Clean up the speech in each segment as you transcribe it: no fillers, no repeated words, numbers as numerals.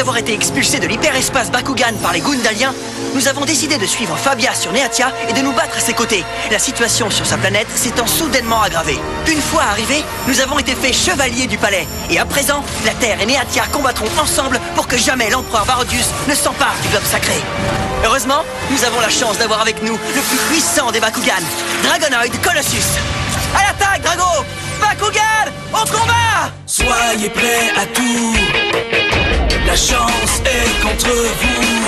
avoir été expulsés de l'hyperespace Bakugan par les Gundaliens, nous avons décidé de suivre Fabia sur Neatia et de nous battre à ses côtés. La situation sur sa planète s'étant soudainement aggravée. Une fois arrivés, nous avons été faits chevaliers du palais. Et à présent, la Terre et Neatia combattront ensemble pour que jamais l'empereur Varodius ne s'empare du globe sacré. Heureusement, nous avons la chance d'avoir avec nous le plus puissant des Bakugan, Dragonoid Colossus. À l'attaque, Drago! Bakugan, au combat! Soyez prêts à tout. La chance est contre vous.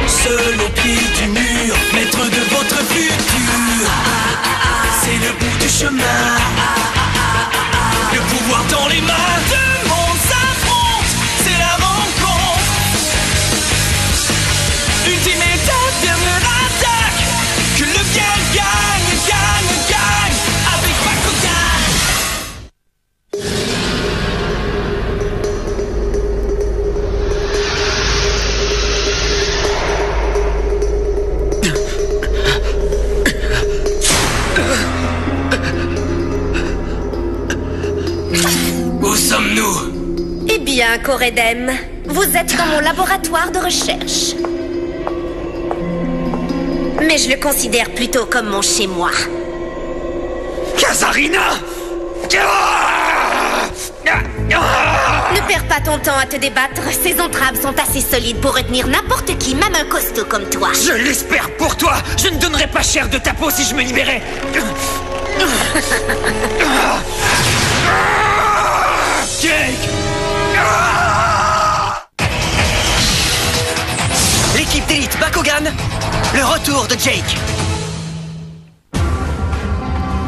Seul au pied du mur, maître de votre futur. C'est le bout du chemin. Le pouvoir dans les mains. Deux mondes s'affrontent. C'est la rencontre. Ultime étape, dernière attaque. Que le bien gagne, gagne, gagne. Avec Bakugan. Où sommes-nous? Eh bien, Coredem, vous êtes dans mon laboratoire de recherche. Mais je le considère plutôt comme mon chez-moi. Kazarina! Ne perds pas ton temps à te débattre. Ces entraves sont assez solides pour retenir n'importe qui, même un costaud comme toi. Je l'espère pour toi! Je ne donnerais pas cher de ta peau si je me libérais! Jake! L'équipe d'élite Bakugan, le retour de Jake.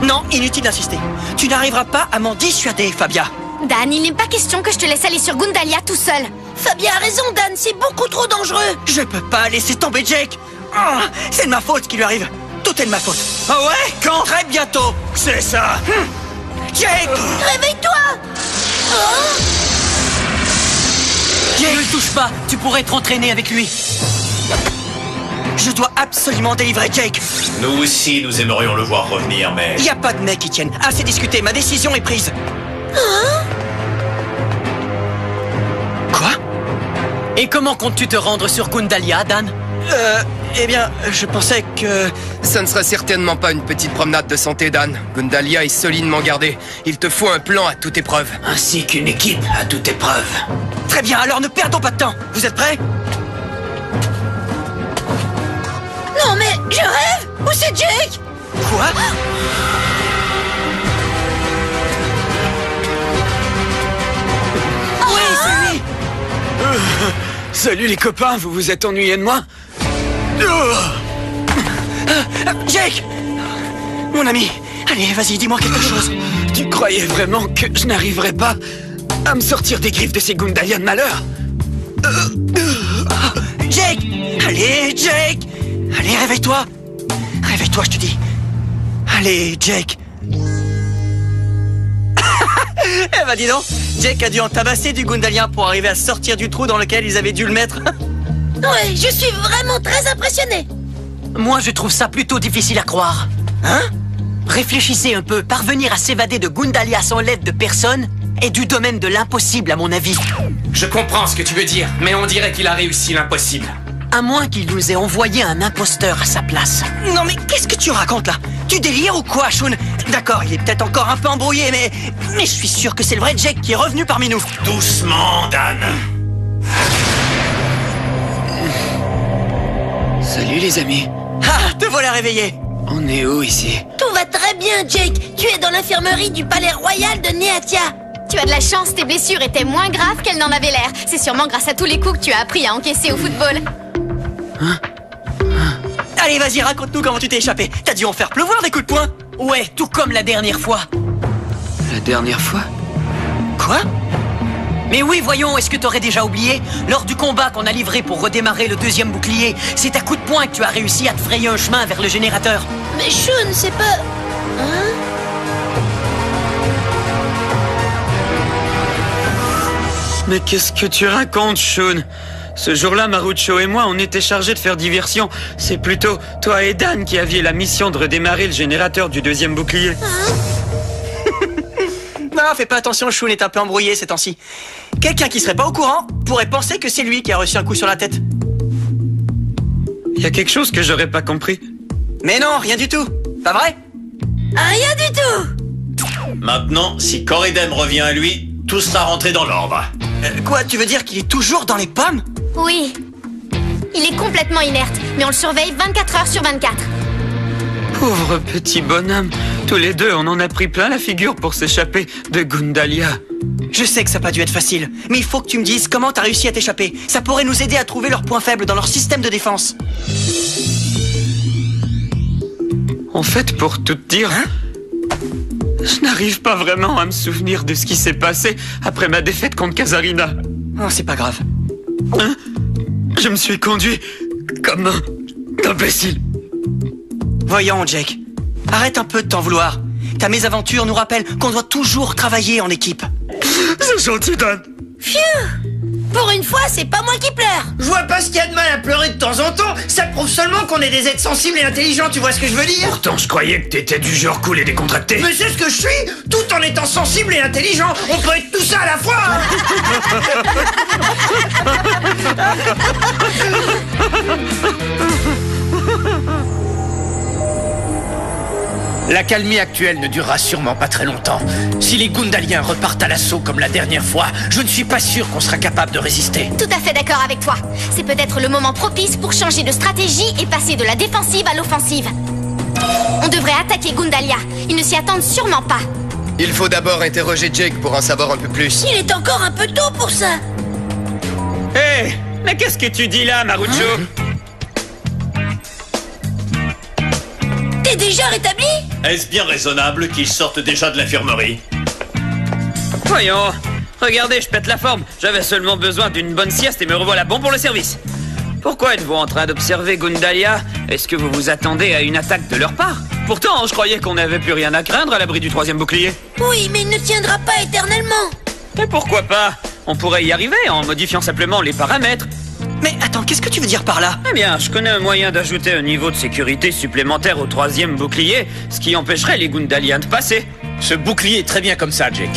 Non, inutile d'insister. Tu n'arriveras pas à m'en dissuader, Fabia. Dan, il n'est pas question que je te laisse aller sur Gundalia tout seul. Fabia a raison, Dan, c'est beaucoup trop dangereux. Je peux pas laisser tomber Jake. Oh, c'est de ma faute ce qui lui arrive. Tout est de ma faute. Ah ouais? Quand? Très bientôt. C'est ça! Jake! Réveille-toi. Jake, ne le touche pas. Tu pourrais être entraîné avec lui. Je dois absolument délivrer Jake. Nous aussi, nous aimerions le voir revenir, mais... Y a pas de mec qui tienne. Assez discuté, ma décision est prise. Quoi? Et comment comptes-tu te rendre sur Gundalia, Dan? Eh bien, je pensais que... Ça ne sera certainement pas une petite promenade de santé, Dan. Gundalia est solidement gardé. Il te faut un plan à toute épreuve. Ainsi qu'une équipe à toute épreuve. Très bien, alors ne perdons pas de temps. Vous êtes prêts? Non mais, je rêve. Où c'est Jake? Quoi? Oui, c'est lui! Salut les copains, vous vous êtes ennuyés de moi? Jake! Mon ami, allez, vas-y, dis-moi quelque chose. Tu croyais vraiment que je n'arriverais pas à me sortir des griffes de ces Gundaliens de malheur? Jake! Allez, Jake! Allez, réveille-toi! Réveille-toi, je te dis. Allez, Jake! Eh ben, dis donc, Jake a dû en tabasser du Gundalien pour arriver à sortir du trou dans lequel ils avaient dû le mettre. Ouais, je suis vraiment très impressionné. Moi, je trouve ça plutôt difficile à croire. Hein? Réfléchissez un peu. Parvenir à s'évader de Gundalia sans l'aide de personne est du domaine de l'impossible, à mon avis. Je comprends ce que tu veux dire, mais on dirait qu'il a réussi l'impossible. À moins qu'il nous ait envoyé un imposteur à sa place. Non mais qu'est-ce que tu racontes là? Tu délires ou quoi, Shun? D'accord, il est peut-être encore un peu embrouillé, mais je suis sûr que c'est le vrai Jake qui est revenu parmi nous. Doucement, Dan. Salut les amis. Ah, te voilà réveillé. On est où ici? Tout va très bien, Jake. Tu es dans l'infirmerie du palais royal de Neatia. Tu as de la chance, tes blessures étaient moins graves qu'elles n'en avaient l'air. C'est sûrement grâce à tous les coups que tu as appris à encaisser au football. Allez, vas-y, raconte-nous comment tu t'es échappé. T'as dû en faire pleuvoir des coups de poing. Ouais, tout comme la dernière fois. La dernière fois? Quoi? Mais oui, voyons, est-ce que t'aurais déjà oublié? Lors du combat qu'on a livré pour redémarrer le deuxième bouclier, c'est à coup de poing que tu as réussi à te frayer un chemin vers le générateur. Mais Shun, c'est pas... Hein? Mais qu'est-ce que tu racontes, Shun? Ce jour-là, Marucho et moi, on était chargés de faire diversion. C'est plutôt toi et Dan qui aviez la mission de redémarrer le générateur du deuxième bouclier. Non, fais pas attention, Shun est un peu embrouillé ces temps-ci. Quelqu'un qui serait pas au courant pourrait penser que c'est lui qui a reçu un coup sur la tête. Y a quelque chose que j'aurais pas compris. Mais non, rien du tout. Pas vrai? Rien du tout. Maintenant, si Corridem revient à lui, tout sera rentré dans l'ordre. Quoi, tu veux dire qu'il est toujours dans les pommes? Oui. Il est complètement inerte, mais on le surveille 24 heures sur 24. Pauvre petit bonhomme. Tous les deux, on en a pris plein la figure pour s'échapper de Gundalia. Je sais que ça n'a pas dû être facile, mais il faut que tu me dises comment t'as réussi à t'échapper. Ça pourrait nous aider à trouver leurs points faibles dans leur système de défense. En fait, pour tout te dire, je n'arrive pas vraiment à me souvenir de ce qui s'est passé après ma défaite contre Kazarina. Oh, c'est pas grave. Hein? Je me suis conduit comme un imbécile. Voyons, Jake. Arrête un peu de t'en vouloir. Ta mésaventure nous rappelle qu'on doit toujours travailler en équipe. C'est gentil, Dan. Phew. Pour une fois, c'est pas moi qui pleure. Je vois pas ce qu'il y a de mal à pleurer de temps en temps. Ça prouve seulement qu'on est des êtres sensibles et intelligents, tu vois ce que je veux dire? Pourtant, je croyais que t'étais du genre cool et décontracté. Mais c'est ce que je suis, tout en étant sensible et intelligent. On peut être tout ça à la fois. La calmie actuelle ne durera sûrement pas très longtemps. Si les Gundaliens repartent à l'assaut comme la dernière fois, je ne suis pas sûr qu'on sera capable de résister. Tout à fait d'accord avec toi. C'est peut-être le moment propice pour changer de stratégie et passer de la défensive à l'offensive. On devrait attaquer Gundalia. Ils ne s'y attendent sûrement pas. Il faut d'abord interroger Jake pour en savoir un peu plus. Il est encore un peu tôt pour ça. Hé, mais qu'est-ce que tu dis là, Marucho? T'es déjà rétabli? Est-ce bien raisonnable qu'ils sortent déjà de l'infirmerie? Voyons, regardez, je pète la forme. J'avais seulement besoin d'une bonne sieste et me revoilà bon pour le service. Pourquoi êtes-vous en train d'observer Gundalia? Est-ce que vous vous attendez à une attaque de leur part? Pourtant, je croyais qu'on n'avait plus rien à craindre à l'abri du troisième bouclier. Oui, mais il ne tiendra pas éternellement. Mais pourquoi pas? On pourrait y arriver en modifiant simplement les paramètres. Mais attends, qu'est-ce que tu veux dire par là? Eh bien, je connais un moyen d'ajouter un niveau de sécurité supplémentaire au troisième bouclier, ce qui empêcherait les Gundaliens de passer. Ce bouclier est très bien comme ça, Jake.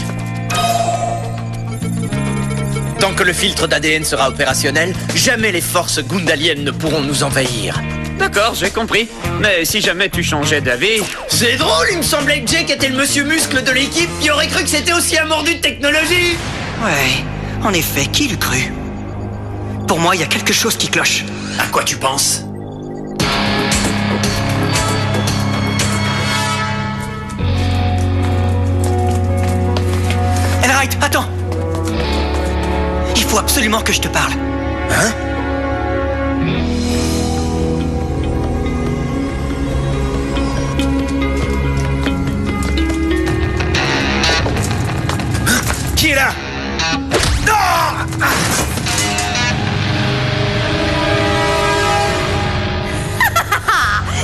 Tant que le filtre d'ADN sera opérationnel, jamais les forces gundaliennes ne pourront nous envahir. D'accord, j'ai compris. Mais si jamais tu changeais d'avis... C'est drôle, il me semblait que Jake était le monsieur muscle de l'équipe qui aurait cru que c'était aussi un mordu de technologie. Ouais, en effet, qui l'eût cru? Pour moi, il y a quelque chose qui cloche. À quoi tu penses? Elright, attends! Il faut absolument que je te parle. Hein? Qui est là?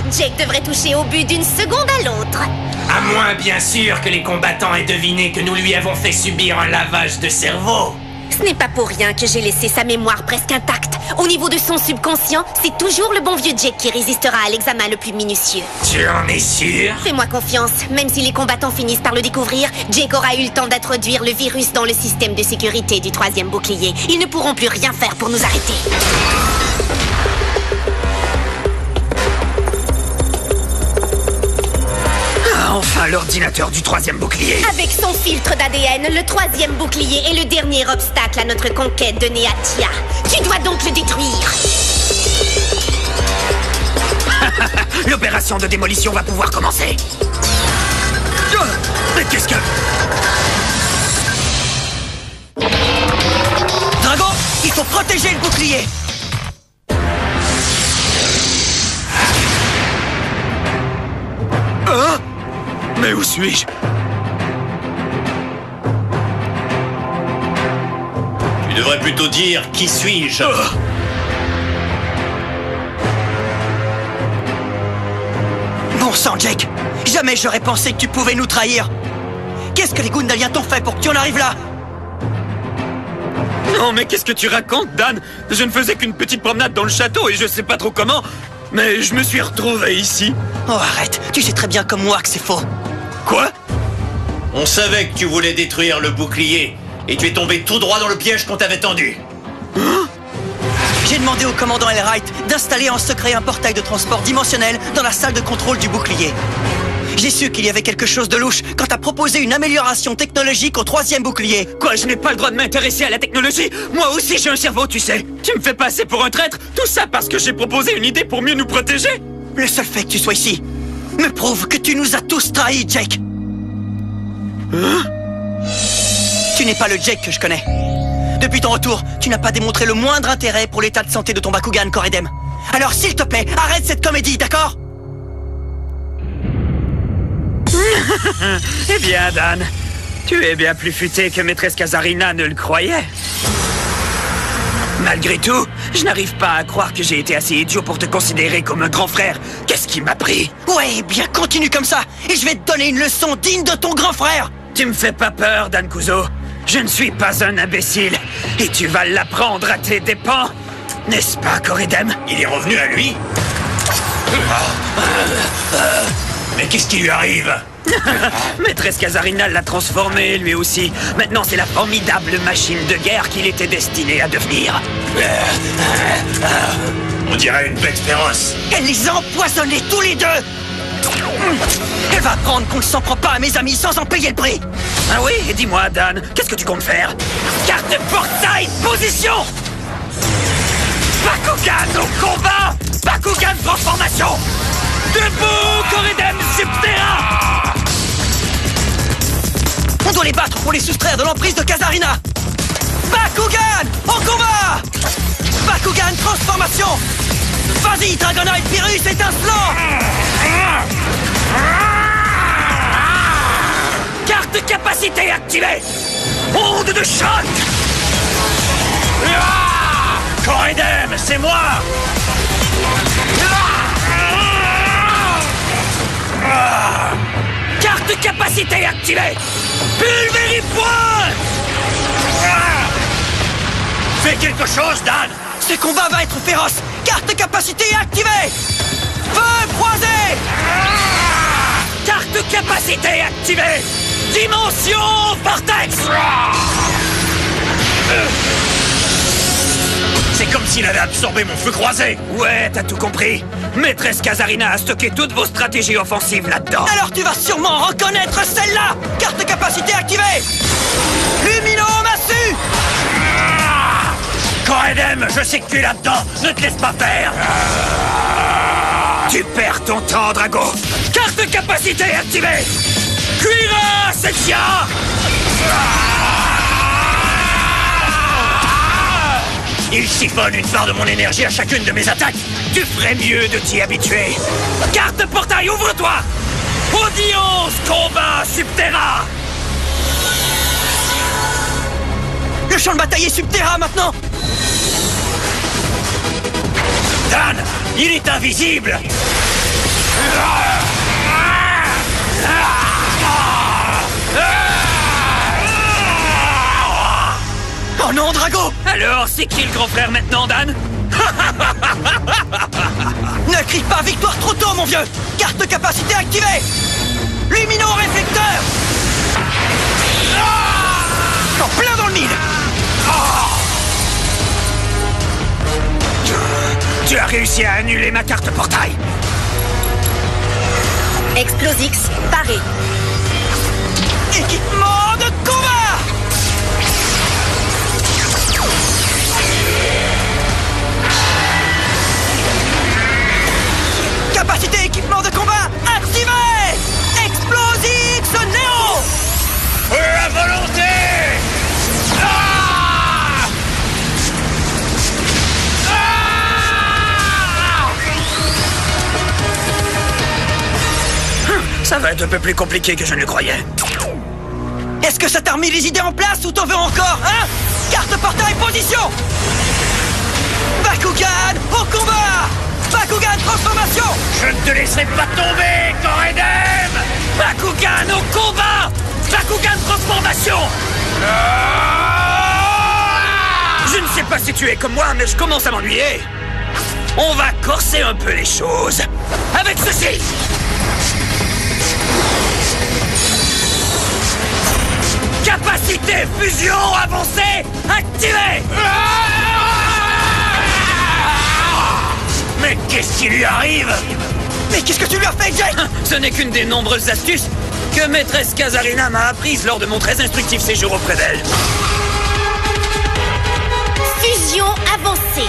Jake devrait toucher au but d'une seconde à l'autre. À moins, bien sûr, que les combattants aient deviné que nous lui avons fait subir un lavage de cerveau. Ce n'est pas pour rien que j'ai laissé sa mémoire presque intacte. Au niveau de son subconscient, c'est toujours le bon vieux Jake qui résistera à l'examen le plus minutieux. Tu en es sûr? Fais-moi confiance, même si les combattants finissent par le découvrir, Jake aura eu le temps d'introduire le virus dans le système de sécurité du troisième bouclier. Ils ne pourront plus rien faire pour nous arrêter. Enfin, l'ordinateur du troisième bouclier. Avec son filtre d'ADN, le troisième bouclier est le dernier obstacle à notre conquête de Neatia. Tu dois donc le détruire. L'opération de démolition va pouvoir commencer. Mais qu'est-ce que... Drago, il faut protéger le bouclier! Hein? Mais où suis-je? Tu devrais plutôt dire « Qui suis-je » Bon sang, Jake! Jamais j'aurais pensé que tu pouvais nous trahir! Qu'est-ce que les Gundaliens t'ont fait pour que tu en arrives là? Non, mais qu'est-ce que tu racontes, Dan? Je ne faisais qu'une petite promenade dans le château et je sais pas trop comment, mais je me suis retrouvé ici. Oh, arrête! Tu sais très bien comme moi que c'est faux! Quoi? On savait que tu voulais détruire le bouclier, et tu es tombé tout droit dans le piège qu'on t'avait tendu. J'ai demandé au commandant Elright d'installer en secret un portail de transport dimensionnel dans la salle de contrôle du bouclier. J'ai su qu'il y avait quelque chose de louche quand t'as proposé une amélioration technologique au 3e bouclier. Quoi, je n'ai pas le droit de m'intéresser à la technologie? Moi aussi j'ai un cerveau, tu sais. Tu me fais passer pour un traître? Tout ça parce que j'ai proposé une idée pour mieux nous protéger? Le seul fait que tu sois ici me prouve que tu nous as tous trahis, Jake. Hein? Tu n'es pas le Jake que je connais. Depuis ton retour, tu n'as pas démontré le moindre intérêt pour l'état de santé de ton Bakugan, Coredem. Alors s'il te plaît, arrête cette comédie, d'accord? Eh bien, Dan, tu es bien plus futé que maîtresse Kazarina ne le croyait. Malgré tout, je n'arrive pas à croire que j'ai été assez idiot pour te considérer comme un grand frère. Qu'est-ce qui m'a pris? Ouais, bien continue comme ça, et je vais te donner une leçon digne de ton grand frère. Tu me fais pas peur, Dan Kuzo. Je ne suis pas un imbécile, et tu vas l'apprendre à tes dépens. N'est-ce pas, Coredem? Il est revenu à lui? Mais qu'est-ce qui lui arrive? Maîtresse Kazarina l'a transformé, lui aussi. Maintenant, c'est la formidable machine de guerre qu'il était destiné à devenir. On dirait une bête féroce. Elle les a empoisonnés tous les deux. Elle va apprendre qu'on ne s'en prend pas à mes amis sans en payer le prix. Ah oui? Et dis-moi, Dan, qu'est-ce que tu comptes faire? Carte de portail, position! Bakugan au combat! Bakugan transformation! Debout, Coredem Subterra! On doit les battre pour les soustraire de l'emprise de Kazarina. Bakugan en combat! Bakugan transformation! Vas-y, Dragonite Virus étincelant! Carte capacité activée! Onde de choc! Coredem, c'est moi! Carte capacité activée! Pulvéripoint! Fais quelque chose, Dan! Ce combat va être féroce! Carte capacité activée! Feu croisé! Carte capacité activée! Dimension vortex! C'est comme s'il avait absorbé mon feu croisé! Ouais, t'as tout compris. Maîtresse Kazarina a stocké toutes vos stratégies offensives là-dedans. Alors tu vas sûrement reconnaître celle-là! Carte capacité activée! Lumino massue! Coredem, je sais que tu es là-dedans! Ne te laisse pas faire! Tu perds ton temps, Drago! Carte capacité activée! Cuira Sexia! Il siphonne une part de mon énergie à chacune de mes attaques! Tu ferais mieux de t'y habituer! Carte portail, ouvre-toi! Audience combat Subterra! Le champ de bataille est Subterra maintenant! Dan, il est invisible! Oh non, Drago! Alors, c'est qui le grand frère maintenant, Dan? Ne crie pas victoire trop tôt, mon vieux! Carte capacité activée! Lumino réflecteur! En plein dans le mille! Tu as réussi à annuler ma carte portail! Explosix, paré. Équipement de combat! Capacité équipement de combat activée! Explosix Néo! À volonté! Ça va être un peu plus compliqué que je ne le croyais. Est-ce que ça t'a remis les idées en place ou t'en veux encore, hein? Carte portail position! Bakugan au combat! Bakugan transformation! Je ne te laisserai pas tomber, Coredem! Bakugan au combat! Bakugan transformation! Je ne sais pas si tu es comme moi, mais je commence à m'ennuyer. On va corser un peu les choses. Avec ceci! Capacité fusion avancée activée. Mais qu'est-ce qui lui arrive? Mais qu'est-ce que tu lui as fait, Jake? Ce n'est qu'une des nombreuses astuces que maîtresse Kazarina m'a apprises lors de mon très instructif séjour auprès d'elle. Fusion avancée.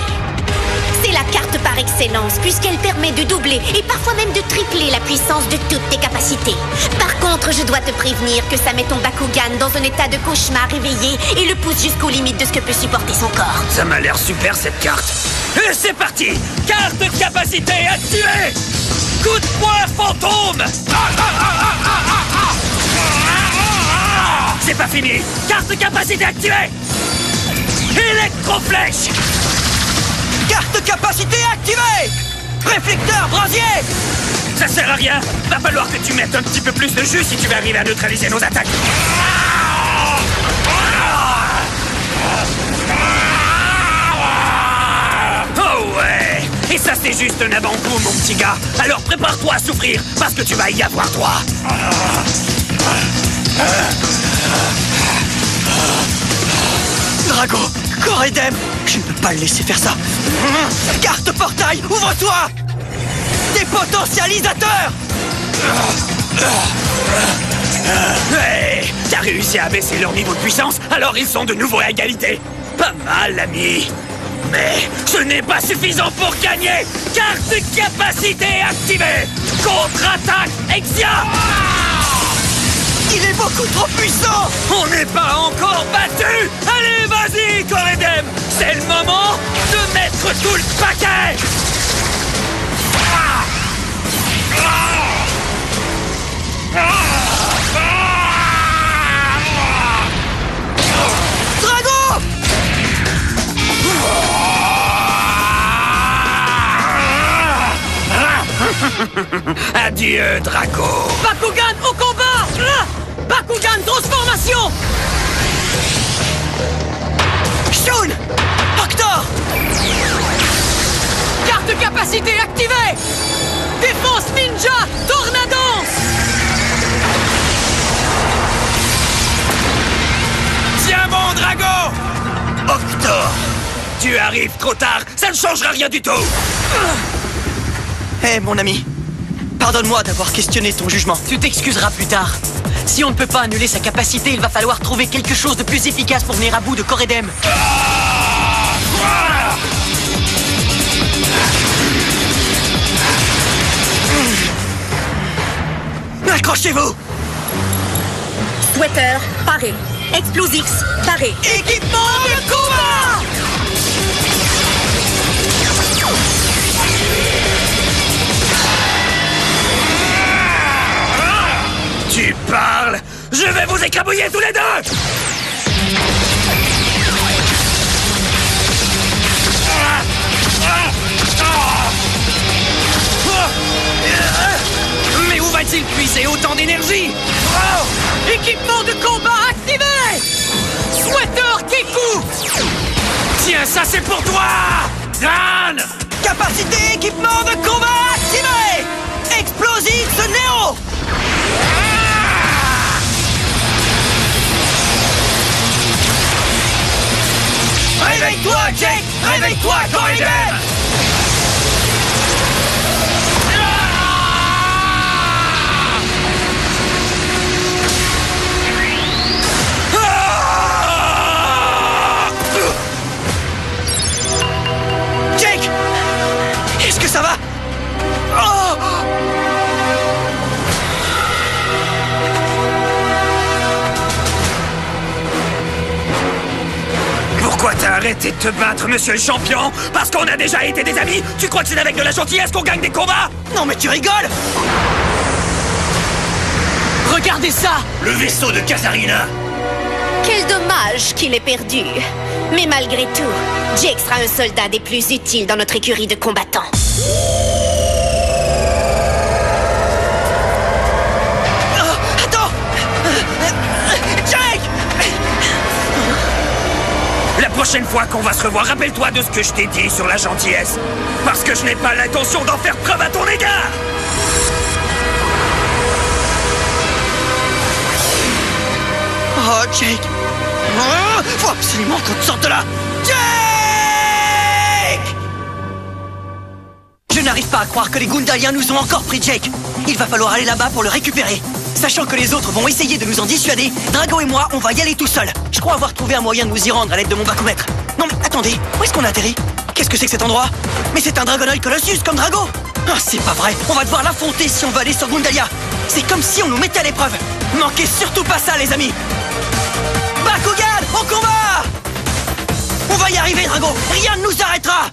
C'est la carte par excellence, puisqu'elle permet de doubler et parfois même de tripler la puissance de toutes tes capacités. Par contre, je dois te prévenir que ça met ton Bakugan dans un état de cauchemar réveillé et le pousse jusqu'aux limites de ce que peut supporter son corps. Ça m'a l'air super cette carte. Et c'est parti! Carte de capacité activée! Coup de poing fantôme! C'est pas fini! Carte de capacité activée! Électroflèche! Carte de capacité activée! Réflecteur brasier! Ça sert à rien! Va falloir que tu mettes un petit peu plus de jus si tu veux arriver à neutraliser nos attaques! Oh ouais! Et ça c'est juste un avant-goût mon petit gars! Alors prépare-toi à souffrir parce que tu vas y avoir droit! Drago! Coredem! Je ne peux pas le laisser faire ça! Carte portail, ouvre-toi! Des potentialisateurs! Hey! T'as réussi à baisser leur niveau de puissance, alors ils sont de nouveau à égalité! Pas mal, l'ami! Mais ce n'est pas suffisant pour gagner! Carte de capacité activée! Contre-attaque Exia! Il est beaucoup trop puissant! On n'est pas encore battu! Allez, vas-y, Coredem! C'est le moment de mettre tout le paquet! Drago! Adieu, Drago! Bakugan au combat! Bakugan transformation! Shun! Octor! Carte de capacité activée! Défense ninja! Tornadance! Tiens bon, Drago! Octor! Tu arrives trop tard, ça ne changera rien du tout! Hé, mon ami, pardonne-moi d'avoir questionné ton jugement. Tu t'excuseras plus tard. Si on ne peut pas annuler sa capacité, il va falloir trouver quelque chose de plus efficace pour venir à bout de Coredem. Accrochez-vous! Sweater, paré. Explosix, paré. Équipement de combat! Tu parles? Je vais vous écrabouiller tous les deux! Mais où va-t-il puiser autant d'énergie? Équipement de combat activé! Sweater Kiku! Tiens, ça c'est pour toi! Dan! Capacité équipement de combat activé! Explosif Néo! Réveille-toi, Jake! Réveille-toi, Coredem! Jake! Est-ce que ça va? Oh! Pourquoi t'as arrêté de te battre, monsieur le champion? Parce qu'on a déjà été des amis? Tu crois que c'est avec de la gentillesse qu'on gagne des combats? Non mais tu rigoles! Regardez ça! Le vaisseau de Kazarina! Quel dommage qu'il ait perdu. Mais malgré tout, Jake sera un soldat des plus utiles dans notre écurie de combattants. Attends! Jake! La prochaine fois qu'on va se revoir, rappelle-toi de ce que je t'ai dit sur la gentillesse. Parce que je n'ai pas l'intention d'en faire preuve à ton égard! Oh, Jake. Oh, faut absolument qu'on te sorte de là. Jake! Je n'arrive pas à croire que les Gundaliens nous ont encore pris, Jake. Il va falloir aller là-bas pour le récupérer. Sachant que les autres vont essayer de nous en dissuader, Drago et moi, on va y aller tout seuls. Je crois avoir trouvé un moyen de nous y rendre à l'aide de mon bacomètre. Non mais attendez, où est-ce qu'on a atterri? Qu'est-ce que c'est que cet endroit? Mais c'est un Dragonoid Colossus comme Drago. Ah, c'est pas vrai. On va devoir l'affronter si on veut aller sur Gundalia. C'est comme si on nous mettait à l'épreuve. Manquez surtout pas ça, les amis. Bakugan, au combat! On va y arriver, Drago. Rien ne nous arrêtera.